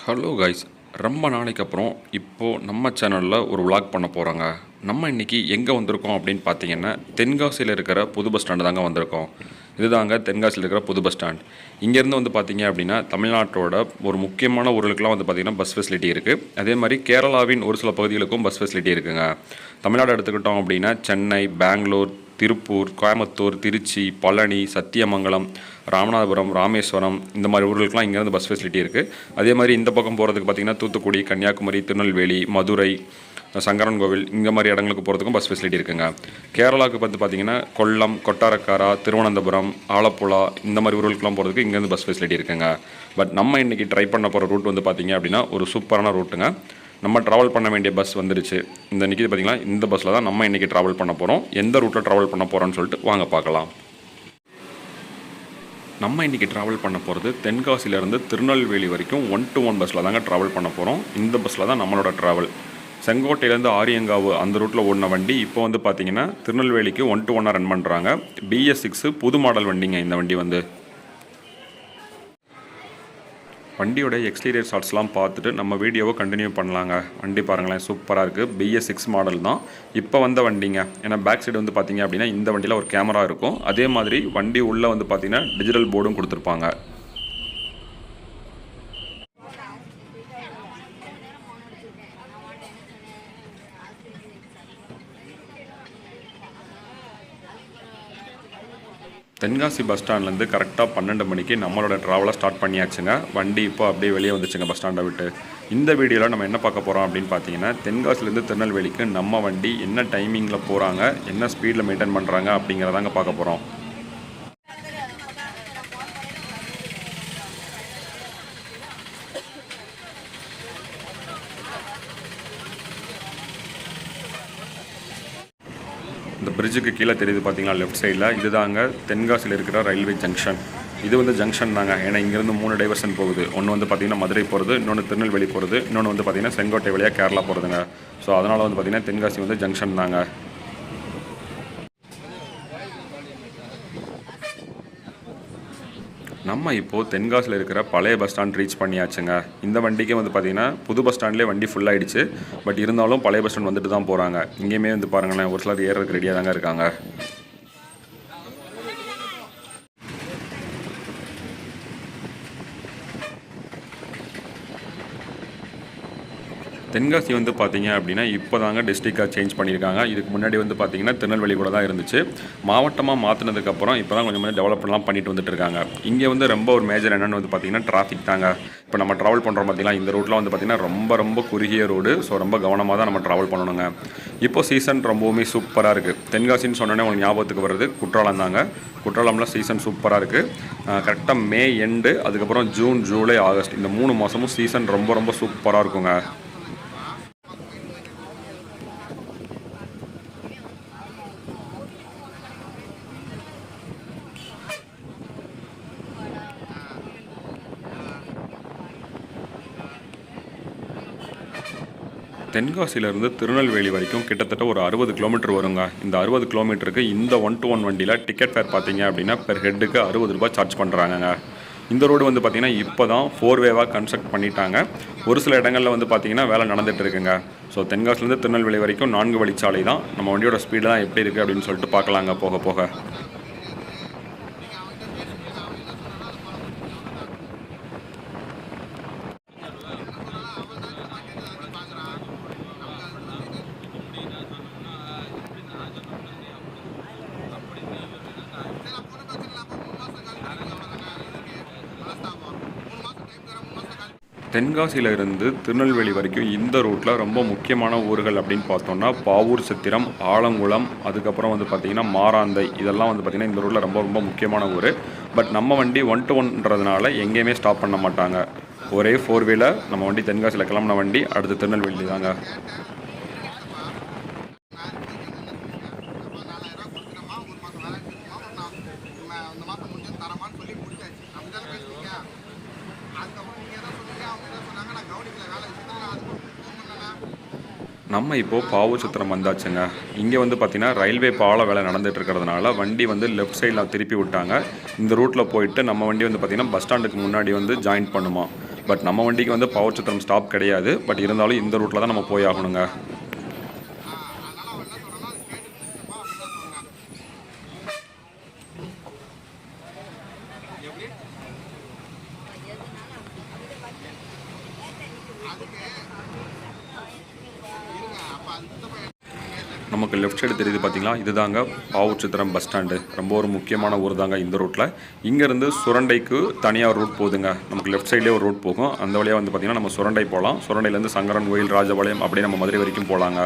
Hello guys, ரொம்ப நாளைக்கு அப்புறம் இப்போது நம்ம சேனலில் ஒரு விளாக் பண்ண போகிறோங்க. நம்ம இன்றைக்கி எங்கே வந்திருக்கோம் அப்படின்னு பார்த்தீங்கன்னா, தென்காசியில் இருக்கிற புது பஸ் ஸ்டாண்டு தாங்க வந்திருக்கோம். இதுதாங்க தென்காசியில் இருக்கிற புது பஸ் ஸ்டாண்ட். இங்கேருந்து வந்து பார்த்தீங்க அப்படின்னா, தமிழ்நாட்டோட ஒரு முக்கியமான ஊர்களுக்கெலாம் வந்து பார்த்திங்கன்னா பஸ் ஃபெசிலிட்டி இருக்குது. அதே மாதிரி கேரளாவின் ஒரு சில பகுதிகளுக்கும் பஸ் ஃபெசிலிட்டி இருக்குங்க. தமிழ்நாடு எடுத்துக்கிட்டோம் அப்படின்னா சென்னை, பெங்களூர், திருப்பூர், கோயம்புத்தூர், திருச்சி, பழனி, சத்தியமங்கலம், ராமநாதபுரம், ராமேஸ்வரம் இந்த மாதிரி ஊர்களுக்கெலாம் இங்கேருந்து பஸ் ஃபெசிலிட்டி இருக்குது. அதே மாதிரி இந்த பக்கம் போகிறதுக்கு பார்த்திங்கன்னா தூத்துக்குடி, கன்னியாகுமரி, திருநெல்வேலி, மதுரை, சங்கரன்கோவில் இந்த மாதிரி இடங்களுக்கு போகிறதுக்கும் பஸ் ஃபெசிலிட்டி இருக்குங்க. கேரளாவுக்கு வந்து பார்த்திங்கன்னா கொல்லம், கொட்டாரக்காரா, திருவனந்தபுரம், ஆலப்புழா இந்த மாதிரி ஊர்களுக்கெலாம் போகிறதுக்கு இங்கேருந்து பஸ் ஃபெசிலிட்டி இருக்குங்க. பட் நம்ம இன்றைக்கி ட்ரை பண்ண போகிற ரூட் வந்து பார்த்திங்க அப்படின்னா ஒரு சூப்பரான ரூட்டுங்க. நம்ம ட்ராவல் பண்ண வேண்டிய பஸ் வந்துருச்சு. இந்த இன்றைக்கி பார்த்திங்கன்னா இந்த பஸ்ஸில் தான் நம்ம இன்றைக்கி ட்ராவல் பண்ண போகிறோம். எந்த ரூட்டில் ட்ராவல் பண்ண போகிறோன்னு சொல்லிட்டு வாங்க பார்க்கலாம். நம்ம இன்றைக்கி ட்ராவல் பண்ண போகிறது தென்காசியிலேருந்து திருநெல்வேலி வரைக்கும் 1-to-1 பஸ்ஸில் தாங்க ட்ராவல் பண்ண போகிறோம். இந்த பஸ்ஸில் தான் நம்மளோட ட்ராவல். செங்கோட்டையிலேருந்து ஆரியங்காவு அந்த ரூட்டில் ஓடின வண்டி இப்போ வந்து பார்த்திங்கன்னா திருநெல்வேலிக்கு 1-to-1 ரன் பண்ணுறாங்க. BS6 புது மாடல் வண்டிங்க. இந்த வண்டி வந்து வண்டியோட எக்ஸ்டீரியர் ஷாட்ஸ்லாம் பார்த்துட்டு நம்ம வீடியோவை கண்டினியூ பண்ணலாங்க. வண்டி பாருங்களேன், சூப்பராக இருக்குது. BS6 மாடல் தான் இப்போ வந்த வண்டிங்க. ஏன்னா பேக் சைடு வந்து பார்த்திங்க அப்படின்னா இந்த வண்டியில் ஒரு கேமரா இருக்கும். அதே மாதிரி வண்டி உள்ளே வந்து பார்த்திங்கன்னா டிஜிட்டல் போர்டும் கொடுத்துருப்பாங்க. தென்காசி பஸ் ஸ்டாண்ட்லேருந்து கரெக்டாக 12 மணிக்கு நம்மளோட ட்ராவலை ஸ்டார்ட் பண்ணியாச்சுங்க. வண்டி இப்போ அப்படியே வெளியே வந்துச்சுங்க பஸ் ஸ்டாண்டை விட்டு. இந்த வீடியோவில் நம்ம என்ன பார்க்க போகிறோம் அப்படின்னு பார்த்தீங்கன்னா, தென்காசிலேருந்து திருநெல்வேலிக்கு நம்ம வண்டி என்ன டைமிங்கில் போகிறாங்க, என்ன ஸ்பீடில் மெயின்டைன் பண்ணுறாங்க அப்படிங்கிறதாங்க பார்க்க போகிறோம். இந்த பிரிட்ஜுக்கு கீழே தெரியுது பார்த்தீங்களா லெஃப்ட் சைடில், இதுதாங்க தென்காசியில் இருக்கிற ரயில்வே ஜங்ஷன். இது வந்து ஜங்ஷன் தாங்க. ஏன்னா இங்கேருந்து 3 டைவர்ஷன் போகுது. ஒன்று வந்து பார்த்திங்கன்னா மதுரை போகிறது, இன்னொன்று திருநெல்வேலி போகிறது, இன்னொன்று வந்து பார்த்திங்கன்னா செங்கோட்டை வழியாக கேரளா போகிறதுங்க. ஸோ அதனால் வந்து பார்த்திங்கன்னா தென்காசி வந்து ஜங்ஷன் தாங்க. நம்ம இப்போது தென்காசியில் இருக்கிற பழைய பஸ் ஸ்டாண்ட் ரீச் பண்ணியாச்சுங்க. இந்த வண்டிக்கே வந்து பார்த்திங்கன்னா புது பஸ் ஸ்டாண்ட்லேயே வண்டி ஃபுல்லாகிடுச்சு. பட் இருந்தாலும் பழைய பஸ் ஸ்டாண்ட் வந்துட்டு தான் போகிறாங்க. இங்கேயுமே வந்து பாருங்களேன், ஒரு சிலர் ஏறதுக்கு ரெடியாக தாங்க இருக்காங்க. தென்காசி வந்து பார்த்திங்க அப்படின்னா இப்போ தாங்க டிஸ்ட்ரிக்டாக சேஞ்ச் பண்ணியிருக்காங்க. இதுக்கு முன்னாடி வந்து பார்த்திங்கன்னா திருநெல்வேலி கூட தான் இருந்துச்சு. மாவட்டமாக மாற்றினதுக்கப்புறம் இப்போ தான் கொஞ்சம் டெவலப்மெண்ட்லாம் பண்ணிட்டு வந்துட்டு இருக்காங்க. இங்கே வந்து ரொம்ப ஒரு மேஜர் என்னென்னு வந்து பார்த்திங்கன்னா டிராஃபிக் தாங்க. இப்போ நம்ம ட்ராவல் பண்ணுறோம் பார்த்திங்கன்னா இந்த ரூட்டில் வந்து பார்த்திங்கன்னா ரொம்ப குறுகிய ரோடு. ஸோ ரொம்ப கவனமாக தான் நம்ம ட்ராவல் பண்ணணுங்க. இப்போ சீசன் ரொம்பவுமே சூப்பராக இருக்குது. தென்காசின்னு சொன்னோன்னே உங்களுக்கு ஞாபகத்துக்கு வருது குற்றாலம் தாங்க. குற்றாலம்ல சீசன் சூப்பராக இருக்குது. கரெக்டாக மே எண்டு, அதுக்கப்புறம் ஜூன், ஜூலை, ஆகஸ்ட் இந்த 3 மாதமும் சீசன் ரொம்ப சூப்பராக இருக்குங்க. தென்காசியிலேருந்து திருநெல்வேலி வரைக்கும் கிட்டத்தட்ட ஒரு 60 கிலோமீட்டர் வருங்க. இந்த 60 கிலோமீட்டருக்கு இந்த 1-to-1 வண்டியில் டிக்கெட் ஃபேர் பார்த்தீங்க அப்படின்னா பெர் ஹெட்டுக்கு 60 ரூபாய் சார்ஜ் பண்ணுறாங்கங்க. இந்த ரோடு வந்து பார்த்திங்கன்னா இப்போ தான் 4-வேவாக கன்ஸ்ட்ரக்ட் பண்ணிட்டாங்க. ஒரு சில இடங்களில் வந்து பார்த்திங்கன்னா வேலை நடந்துகிட்டு இருக்குங்க. ஸோ தென்காசிலேருந்து திருநெல்வேலி வரைக்கும் 4 வழிச்சாலை தான். நம்ம வண்டியோட ஸ்பீடு தான் எப்படி இருக்குது அப்படின்னு சொல்லிட்டு பார்க்கலாங்க போக போக. தென்காசியிலிருந்து திருநெல்வேலி வரைக்கும் இந்த ரூட்டில் ரொம்ப முக்கியமான ஊர்கள் அப்படின்னு பார்த்தோம்னா பாவூர் சத்திரம், ஆலங்குளம், அதுக்கப்புறம் வந்து பார்த்திங்கன்னா மாராந்தை, இதெல்லாம் வந்து பார்த்திங்கன்னா இந்த ரூட்டில் ரொம்ப முக்கியமான ஊர். பட் நம்ம வண்டி 1-to-1ன்றதுனால எங்கேயுமே ஸ்டாப் பண்ண மாட்டாங்க. ஒரே 4-வீலர் நம்ம வண்டி தென்காசியில் கிளம்பின வண்டி அடுத்து திருநெல்வேலி தாங்க. நம்ம இப்போது பாவூர் சத்திரம் வந்தாச்சுங்க. இங்கே வந்து பார்த்திங்கன்னா ரயில்வே பால வேலை நடந்துகிட்டு இருக்கிறதுனால வண்டி வந்து லெஃப்ட் சைடில் திருப்பி விட்டாங்க. இந்த ரூட்டில் போயிட்டு நம்ம வண்டி வந்து பார்த்திங்கன்னா பஸ் ஸ்டாண்டுக்கு முன்னாடி வந்து ஜாயின் பண்ணுமா. பட் நம்ம வண்டிக்கு வந்து பாவூர் சத்திரம் ஸ்டாப் கிடையாது. பட் இருந்தாலும் இந்த ரூட்டில் தான் நம்ம போய் ஆகணுங்க. நமக்கு லெஃப்ட் சைடு தெரியுது பார்த்தீங்களா, இதுதாங்க பாவூர் சத்திரம் பஸ் ஸ்டாண்டு. ரொம்ப ஒரு முக்கியமான ஊர் தாங்க இந்த ரூட்டில். இங்கேருந்து சுரண்டைக்கு தனியாக ரூட் போகுதுங்க. நமக்கு லெஃப்ட் சைட்லேயே ஒரு ரூட் போகும். அந்த வழியாக வந்து பார்த்திங்கன்னா நம்ம சுரண்டை போகலாம். சுரண்டையிலேருந்து சங்கரன் கோயில், ராஜபாளையம் அப்படியே நம்ம மதுரை வரைக்கும் போகலாங்க.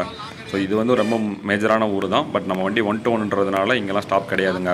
ஸோ இது வந்து ரொம்ப மேஜரான ஊர் தான். பட் நம்ம வண்டி 1-to-1ன்றதுனால இங்கெல்லாம் ஸ்டாப் கிடையாதுங்க.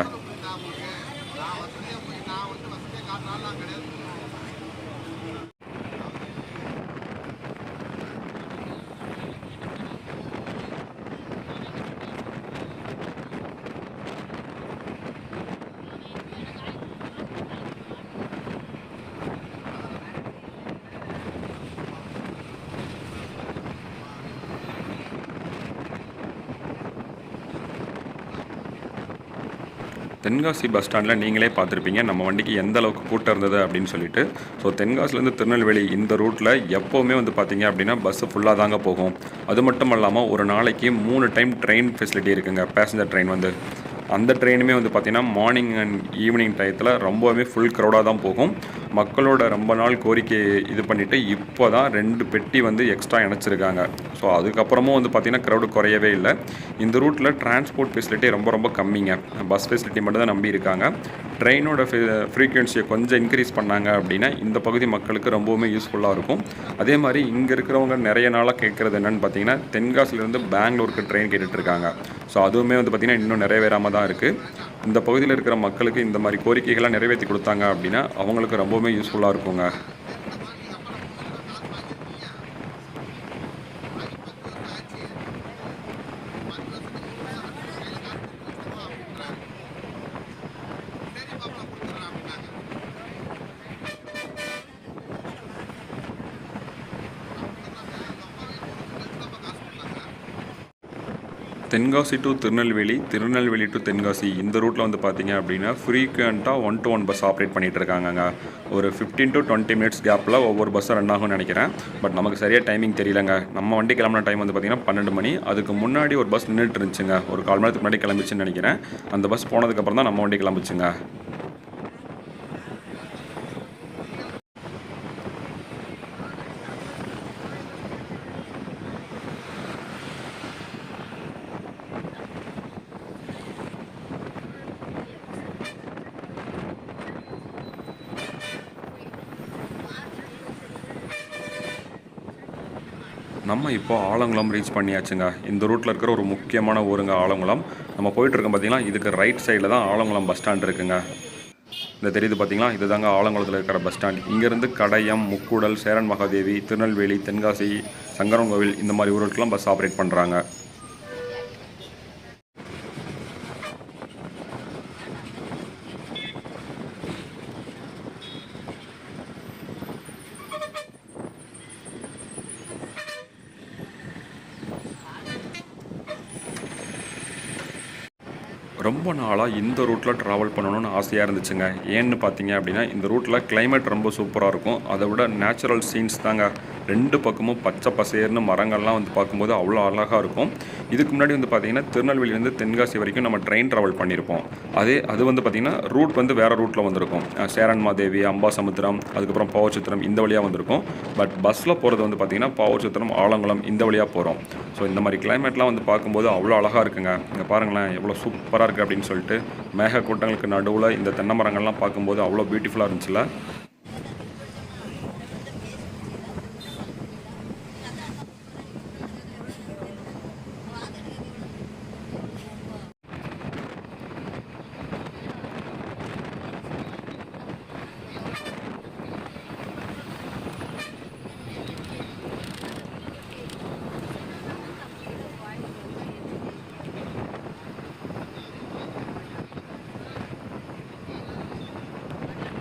தென்காசி பஸ் ஸ்டாண்டில் நீங்களே பார்த்துருப்பீங்க நம்ம வண்டிக்கு எந்த அளவுக்கு கூட்டம் இருந்தது அப்படின்னு சொல்லிட்டு. ஸோ தென்காசிலேருந்து திருநெல்வேலி இந்த ரூட்டில் எப்போவுமே வந்து பார்த்திங்க அப்படின்னா பஸ்ஸு ஃபுல்லாக தாங்க போகும். அது மட்டும் இல்லாமல் ஒரு நாளைக்கு 3 டைம் ட்ரெயின் ஃபெசிலிட்டி இருக்குங்க. பேசஞ்சர் ட்ரெயின் வந்து அந்த ட்ரெயினுமே வந்து பார்த்திங்கன்னா மார்னிங் அண்ட் ஈவினிங் டயத்தில் ரொம்பவுமே ஃபுல் க்ரௌடாக தான் போகும். மக்களோட ரொம்ப நாள் கோரிக்கை இது பண்ணிவிட்டு இப்போ தான் 2 பெட்டி வந்து எக்ஸ்ட்ரா இணைச்சிருக்காங்க. ஸோ அதுக்கப்புறமும் வந்து பார்த்திங்கன்னா க்ரௌடு குறையவே இல்லை. இந்த ரூட்டில் டிரான்ஸ்போர்ட் ஃபெசிலிட்டி ரொம்ப ரொம்ப கம்மிங்க. பஸ் ஃபெசிலிட்டி மட்டும் தான் நம்பி இருக்காங்க. ட்ரெயினோட ஃப்ரீக்வன்சியை கொஞ்சம் இன்க்ரீஸ் பண்ணாங்க அப்படின்னா இந்த பகுதி மக்களுக்கு ரொம்பவுமே யூஸ்ஃபுல்லாக இருக்கும். அதே மாதிரி இங்கே இருக்கிறவங்க நிறைய நாளாக கேட்குறது என்னென்னு பார்த்தீங்கன்னா தென்காசிலேருந்து பெங்களூருக்கு ட்ரெயின் கேட்டுட்ருக்காங்க. ஸோ அதுவுமே வந்து பார்த்திங்கன்னா இன்னும் நிறைவேறாமல் தான் இருக்குது. இந்த பகுதியில் இருக்கிற மக்களுக்கு இந்த மாதிரி கோரிக்கைகள்லாம் நிறைவேற்றி கொடுத்தாங்க அப்படின்னா அவங்களுக்கு ரொம்பவுமே யூஸ்ஃபுல்லாக இருக்குங்க. தென்காசி டு திருநெல்வேலி, திருநெல்வேலி டு தென்காசி இந்த ரூட்டில் வந்து பார்த்திங்க அப்படின்னா ஃப்ரீக்வெண்ட்டாக 1-to-1 பஸ் ஆப்ரேட் பண்ணிகிட்டு இருக்காங்கங்க. ஒரு 15 to 20 மினிட்ஸ் கேப்பில் ஒவ்வொரு பஸ்ஸும் ரன் ஆகும்னு நினைக்கிறேன். பட் நமக்கு சரியாக டைமிங் தெரியலங்க. நம்ம வண்டி கிளம்புன டைம் வந்து பார்த்திங்கன்னா 12 மணி. அதுக்கு முன்னாடி ஒரு பஸ் நின்றுட்டு இருந்துச்சுங்க. ஒரு 1/4 மணி நேரத்துக்கு முன்னாடி கிளம்பிச்சுன்னு நினைக்கிறேன். அந்த பஸ் போனதுக்கப்புறம் தான் நம்ம வண்டி கிளம்பிச்சுங்க. நம்ம இப்போ ஆலங்குளம் ரீச் பண்ணியாச்சுங்க. இந்த ரூட்டில் இருக்கிற ஒரு முக்கியமான ஊருங்க ஆலங்குளம். நம்ம போயிட்டுருக்கோம் பார்த்தீங்களா, இதுக்கு ரைட் சைடில் தான் ஆலங்குளம் பஸ் ஸ்டாண்ட் இருக்குங்க. இந்த தெரியுது பார்த்தீங்களா, இதுதாங்க ஆலங்குளத்தில் இருக்கிற பஸ் ஸ்டாண்ட். இங்கேருந்து கடையம், முக்கூடல், சேரன் மகாதேவி, திருநெல்வேலி, தென்காசி, சங்கரன் கோவில் இந்த மாதிரி ஊருக்கெல்லாம் பஸ் ஆப்ரேட் பண்ணுறாங்க. ரொம்ப நாளாக இந்த ரூட்டில் ட்ராவல் பண்ணணும்னு ஆசையாக இருந்துச்சுங்க. ஏன்னு பார்த்தீங்க அப்படின்னா இந்த ரூட்டில் கிளைமேட் ரொம்ப சூப்பராக இருக்கும். அதை விட நேச்சுரல் சீன்ஸ் தாங்க. 2 பக்கமும் பச்சை பசேர்னு மரங்கள்லாம் வந்து பார்க்கும்போது அவ்வளோ அழகாக இருக்கும். இதுக்கு முன்னாடி வந்து பார்த்திங்கன்னா திருநெல்வேலியிலேருந்து தென்காசி வரைக்கும் நம்ம ட்ரெயின் ட்ராவல் பண்ணியிருப்போம். அது வந்து பார்த்திங்கன்னா ரூட் வந்து வேறு ரூட்டில் வந்திருக்கும். சேரன் மாதேவி, அம்பாசமுத்திரம், அதுக்கப்புறம் பாவூர் சத்திரம் இந்த வழியாக வந்திருக்கும். பட் பஸ்ஸில் போகிறது வந்து பார்த்திங்கன்னா பாவூர் சத்திரம், ஆலங்குளம் இந்த வழியாக போகிறோம். ஸோ இந்த மாதிரி கிளைமேட்லாம் வந்து பார்க்கும்போது அவ்வளோ அழகாக இருக்குங்க. இங்கே பாருங்களேன் எவ்வளோ சூப்பராக இருக்குது அப்படின்னு சொல்லிட்டு. மேக கூட்டங்களுக்கு நடுவில் இந்த தென்னை மரங்கள்லாம் பார்க்கும்போது அவ்வளோ பியூட்டிஃபுல்லாக இருந்துச்சுல்ல.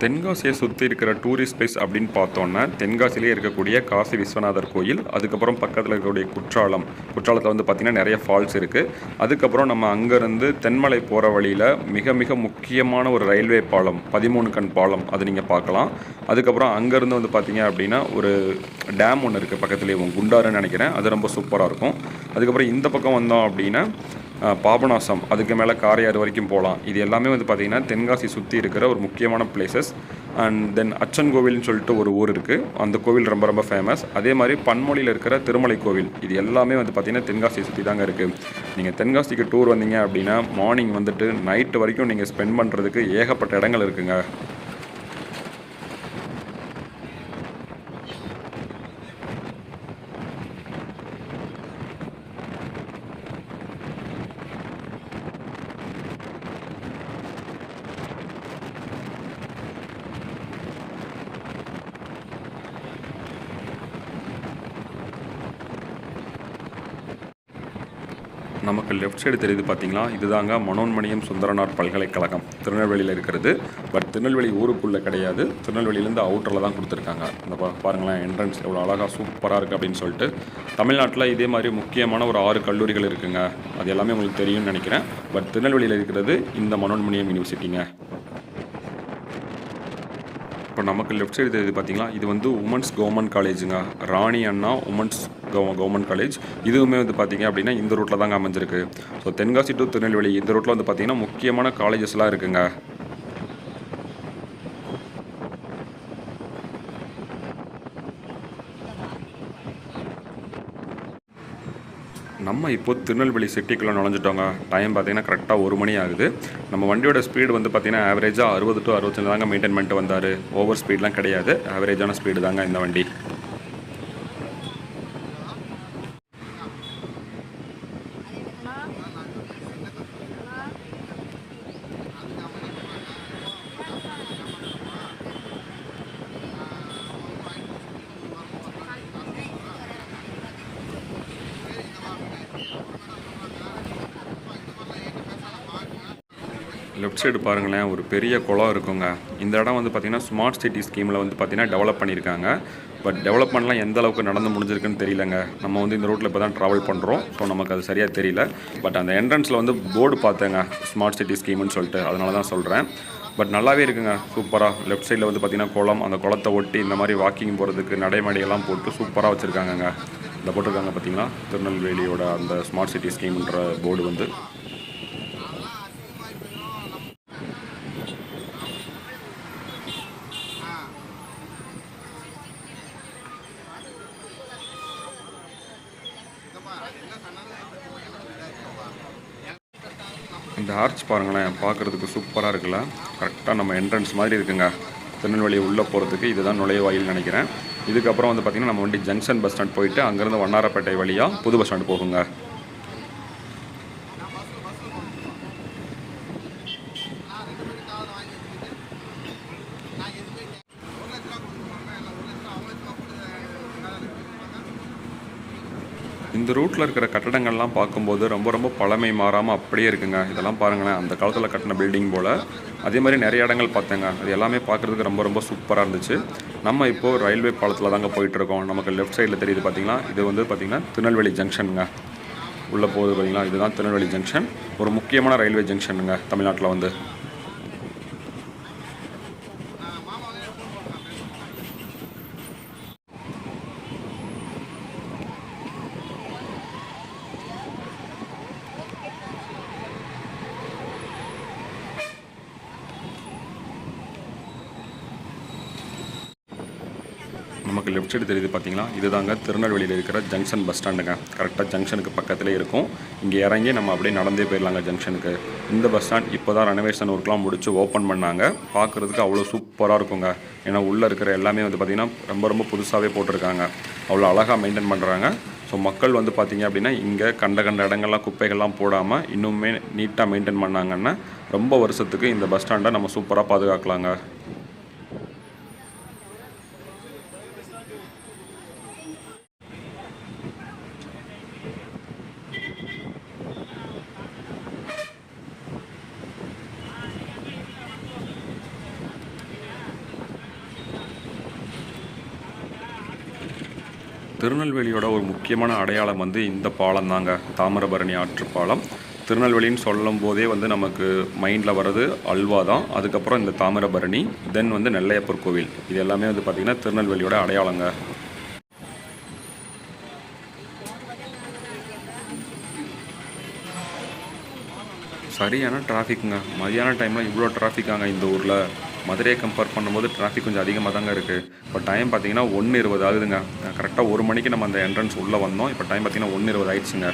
தென்காசியை சுற்றி இருக்கிற டூரிஸ்ட் பிளேஸ் அப்படின்னு பார்த்தோன்னா தென்காசியிலே இருக்கக்கூடிய காசி விஸ்வநாதர் கோயில், அதுக்கப்புறம் பக்கத்தில் இருக்கக்கூடிய குற்றாலத்தில் வந்து பார்த்திங்கன்னா நிறைய ஃபால்ஸ் இருக்குது. அதுக்கப்புறம் நம்ம அங்கேருந்து தென்மலை போகிற வழியில் மிக மிக முக்கியமான ஒரு ரயில்வே பாலம், 13 கண் பாலம், அது நீங்கள் பார்க்கலாம். அதுக்கப்புறம் அங்கேருந்து வந்து பார்த்திங்க அப்படின்னா ஒரு டேம் ஒன்று இருக்குது பக்கத்துலேயே, குண்டாருன்னு நினைக்கிறேன், அது ரொம்ப சூப்பராக இருக்கும். அதுக்கப்புறம் இந்த பக்கம் வந்தோம் அப்படின்னா பாபநாசம், அதுக்கு மேலே காரையாறு வரைக்கும் போகலாம். இது எல்லாமே வந்து பார்த்திங்கன்னா தென்காசி சுற்றி இருக்கிற ஒரு முக்கியமான பிளேசஸ். அண்ட் தென் அச்சன் கோவில்னு சொல்லிட்டு ஒரு ஊர் இருக்குது, அந்த கோவில் ரொம்ப ரொம்ப ஃபேமஸ். அதே மாதிரி பன்மொழியில் இருக்கிற திருமலை கோவில், இது எல்லாமே வந்து பார்த்திங்கன்னா தென்காசியை சுற்றி தாங்க இருக்குது. நீங்கள் தென்காசிக்கு டூர் வந்தீங்க அப்படின்னா மார்னிங் வந்துட்டு நைட்டு வரைக்கும் நீங்கள் ஸ்பெண்ட் பண்ணுறதுக்கு ஏகப்பட்ட இடங்கள் இருக்குங்க. நமக்கு லெஃப்ட் சைடு தெரியுது பார்த்தீங்களா, இதுதாங்க மனோன்மணியம் சுந்தரனார் பல்கலைக்கழகம், திருநெல்வேலியில் இருக்கிறது. பட் திருநெல்வேலி ஊருக்குள்ளே கிடையாது, திருநெல்வேலியிலேருந்து அவுட்டரில் தான் கொடுத்துருக்காங்க. இந்த பாருங்களேன், என்ட்ரன்ஸ் எவ்வளோ அழகாக சூப்பராக இருக்குது அப்படின்னு சொல்லிட்டு. தமிழ்நாட்டில் இதே மாதிரி முக்கியமான ஒரு 6 கல்லூரிகள் இருக்குங்க, அது எல்லாமே உங்களுக்கு தெரியும்னு நினைக்கிறேன். பட் திருநெல்வேலியில் இருக்கிறது இந்த மனோன்மணியம் யூனிவர்சிட்டிங்க. இப்போ நமக்கு லெஃப்ட் சைடு தெரியுது பார்த்தீங்களா, இது வந்து உமன்ஸ் கவர்மெண்ட் காலேஜுங்க, ராணி அண்ணா உமன்ஸ் கவர்மெண்ட் காலேஜ். இதுவுமே வந்து பார்த்திங்க அப்படின்னா இந்த ரூட்டில் தாங்க அமைஞ்சிருக்கு. ஸோ தென்காசி டு திருநெல்வேலி இந்த ரூட்டில் வந்து பார்த்திங்கன்னா முக்கியமான காலேஜஸ்லாம் இருக்குங்க. நம்ம இப்போ திருநெல்வேலி சிட்டிக்குள்ளே நுழைஞ்சிட்டோங்க. டைம் பார்த்திங்கன்னா கரெக்டாக 1 மணி ஆகுது. நம்ம வண்டியோட ஸ்பீடு வந்து பார்த்திங்கன்னா ஆவரேஜாக 60 to 65 தாங்க மெயின்டைன் பண்ணிட்டு வந்தார். ஓவர் ஸ்பீட்லாம் கிடையாது, ஆவரேஜான ஸ்பீடு தாங்க இந்த வண்டி. லெஃப்ட் சைடு பாருங்களேன், ஒரு பெரிய குளம் இருக்குங்க. இந்த இடம் வந்து பார்த்திங்கன்னா ஸ்மார்ட் சிட்டி ஸ்கீமில் வந்து பார்த்திங்கன்னா டெவலப் பண்ணியிருக்காங்க. பட் டெவலப்மெண்ட்லாம் எந்த அளவுக்கு நடந்து முடிஞ்சிருக்குன்னு தெரியலங்க. நம்ம வந்து இந்த ரூட்டில் இப்போ தான் ட்ராவல் பண்ணுறோம், ஸோ நமக்கு அது சரியாக தெரியல. பட் அந்த என்ட்ரன்ஸில் வந்து போர்டு பார்த்தேங்க, ஸ்மார்ட் சிட்டி ஸ்கீம்னு சொல்லிட்டு, அதனால தான் சொல்கிறேன். பட் நல்லாவே இருக்குங்க, சூப்பராக. லெஃப்ட் சைடில் வந்து பார்த்திங்கன்னா குளம், அந்த குளத்தை ஒட்டி இந்த மாதிரி வாக்கிங் போகிறதுக்கு நடைமடையெல்லாம் போட்டு சூப்பராக வச்சுருக்காங்கங்க. இந்த போட்டிருக்காங்க பார்த்திங்களா, திருநெல்வேலியோட அந்த ஸ்மார்ட் சிட்டி ஸ்கீம்ன்ற போர்டு வந்து. இந்த ஆர்ச் பாருங்களேன், பார்க்குறதுக்கு சூப்பராக இருக்குல்ல. கரெக்டாக நம்ம என்ட்ரன்ஸ் மாதிரி இருக்குங்க. திருநெல்வேலி உள்ளே போகிறதுக்கு இதுதான் நுழைவாயில் நினைக்கிறேன். இதுக்கப்புறம் வந்து பார்த்திங்கன்னா நம்ம வண்டி ஜங்ஷன் பஸ் ஸ்டாண்ட் போயிட்டு அங்கேருந்து வண்ணாரப்பேட்டை வழியாக புது பஸ் ஸ்டாண்டு போகுங்க. இந்த ரூட்டில் இருக்கிற கட்டடங்கள்லாம் பார்க்கும்போது ரொம்ப ரொம்ப பழமை மாறாமல் அப்படியே இருக்குங்க. இதெல்லாம் பாருங்களேன், அந்த காலத்தில் கட்டின பில்டிங் போல். அதே மாதிரி நிறைய இடங்கள் பார்த்தேங்க, அது எல்லாமே பார்க்குறதுக்கு ரொம்ப ரொம்ப சூப்பராக இருந்துச்சு. நம்ம இப்போது ரயில்வே பாலத்தில் தாங்க போயிட்டுருக்கோம். நமக்கு லெஃப்ட் சைடில் தெரியுது பார்த்திங்களா, இது வந்து பார்த்திங்கன்னா திருநெல்வேலி ஜங்ஷனுங்க. உள்ளே போகுது பார்த்திங்களா, இதுதான் திருநெல்வேலி ஜங்ஷன், ஒரு முக்கியமான ரயில்வே ஜங்ஷனுங்க தமிழ்நாட்டில் வந்து. நமக்கு லெஃப்ட் சைடு தெரியுது பார்த்தீங்களா, இதுதாங்க திருநெல்வேலியில் இருக்கிற ஜங்ஷன் பஸ் ஸ்டாண்டுங்க. கரெக்டாக ஜங்ஷனுக்கு பக்கத்திலே இருக்கும். இங்கே இறங்கி நம்ம அப்படியே நடந்தே போயிடலாங்க ஜங்ஷனுக்கு. இந்த பஸ் ஸ்டாண்ட் இப்போ தான் ரெனோவேஷன் ஒர்க்லாம் முடிச்சு ஓப்பன் பண்ணாங்க. பார்க்குறதுக்கு அவ்வளோ சூப்பராக இருக்குங்க. ஏன்னா உள்ளே இருக்கிற எல்லாமே வந்து பார்த்திங்கன்னா ரொம்ப ரொம்ப புதுசாகவே போட்டிருக்காங்க. அவ்வளோ அழகாக மெயின்டைன் பண்ணுறாங்க. ஸோ மக்கள் வந்து பார்த்திங்க அப்படின்னா இங்கே கண்ட இடங்கள்லாம் குப்பைகள்லாம் போடாமல் இன்னுமே நீட்டாக மெயின்டைன் பண்ணாங்கன்னா ரொம்ப வருஷத்துக்கு இந்த பஸ் ஸ்டாண்டை நம்ம சூப்பராக பாதுகாக்கலாங்க. திருநெல்வேலியோட ஒரு முக்கியமான அடையாளம் வந்து இந்த பாலம் தாங்க, தாமிரபரணி ஆற்று பாலம். திருநெல்வேலின்னு சொல்லும் போதே வந்து நமக்கு மைண்டில் வர்றது அல்வா தான். அதுக்கப்புறம் இந்த தாமிரபரணி, தென் வந்து நெல்லையப்பர் கோவில். இது எல்லாமே வந்து பார்த்திங்கன்னா திருநெல்வேலியோட அடையாளங்க. சரியான டிராஃபிக்குங்க. மதியான டைமில் இவ்வளோ டிராஃபிக்காங்க இந்த ஊரில். மதுரையை கம்பேர் பண்ணும்போது டிராஃபிக் கொஞ்சம் அதிகமாக தாங்க இருக்குது. இப்போ டைம் பார்த்தீங்கன்னா 1:20 ஆகுதுங்க. கரெக்டாக 1 மணிக்கு நம்ம அந்த என்ட்ரன்ஸ் உள்ளே வந்தோம். இப்போ டைம் பார்த்தீங்கன்னா 1:20 ஆயிடுச்சுங்க.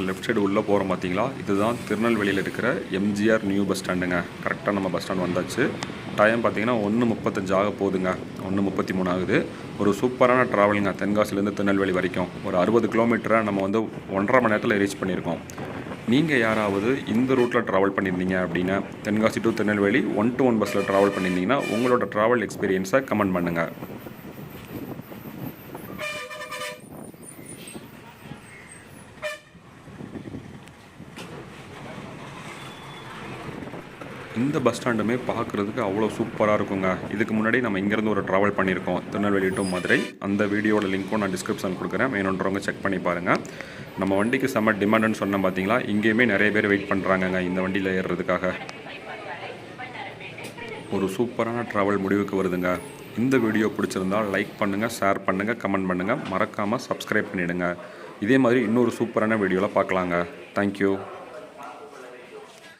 லெஃப்ட் சைடு உள்ளே போகிறோம் பார்த்தீங்களா, இதுதான் திருநெல்வேலியில் இருக்கிற எம்ஜிஆர் நியூ பஸ் ஸ்டாண்டுங்க. கரெக்டாக நம்ம பஸ் ஸ்டாண்ட் வந்தாச்சு. டைம் பார்த்தீங்கன்னா 1:35 ஆக போகுதுங்க. 1:33 ஆகுது. ஒரு சூப்பரான ட்ராவலிங்க தென்காசிலேருந்து திருநெல்வேலி வரைக்கும். ஒரு 60 கிலோமீட்டரை நம்ம வந்து 1.5 மணி நேரத்தில் ரீச் பண்ணியிருக்கோம். நீங்கள் யாராவது இந்த ரூட்டில் ட்ராவல் பண்ணியிருந்தீங்க அப்படின்னா, தென்காசி டு திருநெல்வேலி 1-to-1 பஸ்ஸில் ட்ராவல் பண்ணியிருந்தீங்கன்னா உங்களோட ட்ராவல் எக்ஸ்பீரியன்ஸை கமெண்ட் பண்ணுங்கள். இந்த பஸ் ஸ்டாண்டுமே பார்க்குறதுக்கு அவ்வளோ சூப்பராக இருக்குங்க. இதுக்கு முன்னாடி நம்ம இங்கேருந்து ஒரு ட்ராவல் பண்ணியிருக்கோம், திருநெல்வேலி டு மதுரை. அந்த வீடியோட லிங்க்கும் நான் டிஸ்கிரிப்ஷன் கொடுக்குறேன், வேணுன்றவங்க செக் பண்ணி பாருங்கள். நம்ம வண்டிக்கு செம்ம டிமாண்டுன்னு சொன்னேன் பார்த்தீங்களா, இங்கேயுமே நிறைய பேர் வெயிட் பண்ணுறாங்கங்க இந்த வண்டியில் ஏறுறதுக்காக. ஒரு சூப்பரான ட்ராவல் முடிவுக்கு வருதுங்க. இந்த வீடியோ பிடிச்சிருந்தால் லைக் பண்ணுங்கள், ஷேர் பண்ணுங்கள், கமெண்ட் பண்ணுங்கள், மறக்காமல் சப்ஸ்கிரைப் பண்ணிவிடுங்க. இதே மாதிரி இன்னொரு சூப்பரான வீடியோவில் பார்க்கலாங்க. தேங்க்யூ.